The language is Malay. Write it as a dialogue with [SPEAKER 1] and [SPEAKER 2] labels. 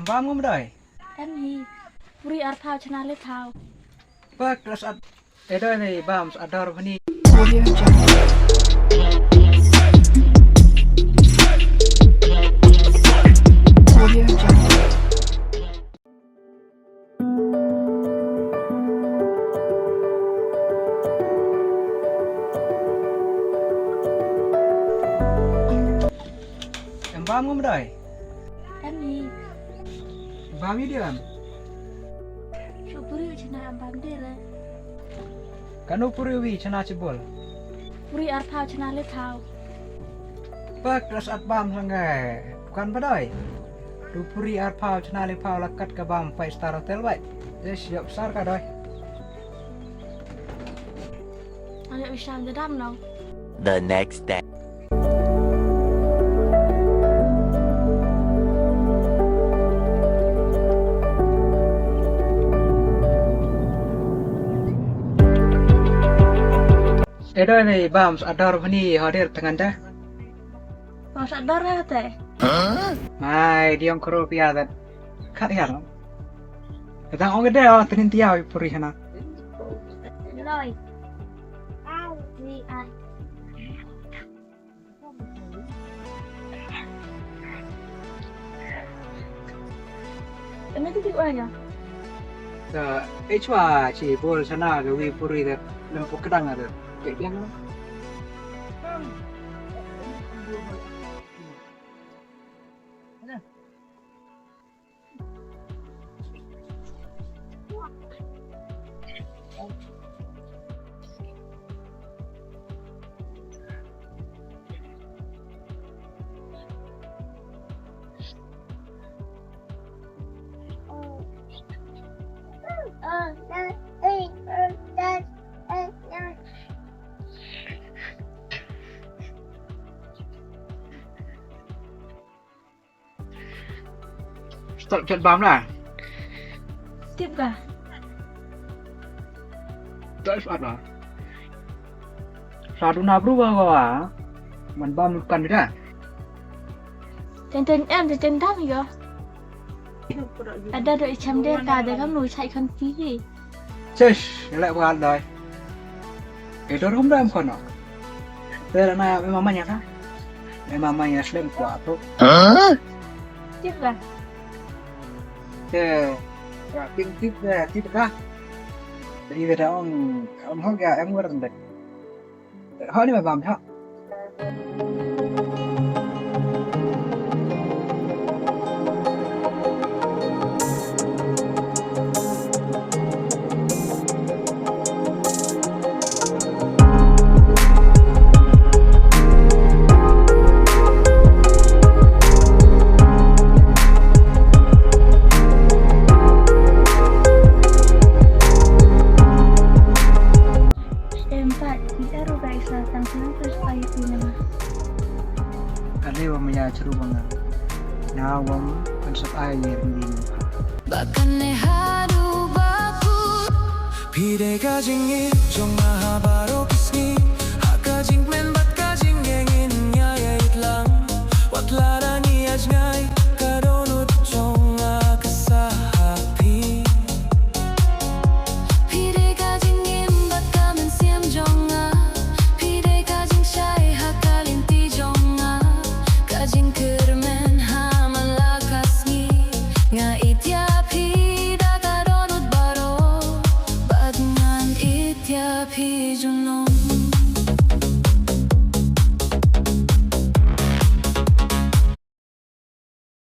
[SPEAKER 1] Bam ngom dai.
[SPEAKER 2] Em hi Puri Arthao chana le thao.
[SPEAKER 1] Pak rasat edoi nei bam ador bani.
[SPEAKER 3] Audio Jungle. Audio Jungle.
[SPEAKER 1] Bam ngom dai.
[SPEAKER 2] Em hi
[SPEAKER 1] Bam ni dia.
[SPEAKER 2] Puri chana ambam dire.
[SPEAKER 1] Kanu puri wi chana cebol.
[SPEAKER 2] Puri Arthao chana le thao.
[SPEAKER 1] Pak rasat bam sangai. Bukan badai. Du puri ar pau chana le pau lakat ka bam 5 star hotel bai. Yes, siap besar ka doi.
[SPEAKER 2] Ada Isham dedam no.
[SPEAKER 4] The next day.
[SPEAKER 1] Edoi nei bam ador bani hadir tangan dah.
[SPEAKER 2] Masa darah teh.
[SPEAKER 1] Mai diong kro pia dat. Kat ya. Datang ong gede oh tenin tiau puri hana.
[SPEAKER 2] Loi. Ni ai. Ini tu tiba aja.
[SPEAKER 1] Echwa chi bol sana ga wi puri dat. Lempo kedang ada. Kayak dia kan. Start chat bam lah.
[SPEAKER 2] Tiếp cả.
[SPEAKER 1] Tak sempat lah. Satu nabru bawa. Man bam bukan dah.
[SPEAKER 2] Tên em thì tên tháp gì cơ? Ada đội chăm đen cả để các nồi chạy con tí gì?
[SPEAKER 1] Cesh, lại bukan doi. Itu rum dah kon. Pero na mamanya ka. Mamanya slim kuat tu.
[SPEAKER 2] Tiếp cả.
[SPEAKER 1] Ping tip ka. Jadi beda on hoga em ngur ndek. Ho ni bam ha. Kali mamaya cerubangan. Nawang konsep air ini.
[SPEAKER 5] Bahkan haru baku pide kajing jonga habaro kisni hakajing men bat kajing ngengin nyaya itlang watlarani ajngai karonut jonga kesahapi pide kajing bat kamen siam jonga pide kajing syai hakalinti jonga kajing kermen hamalakasni nga ityapi dakaronut baro badngan ityapi junong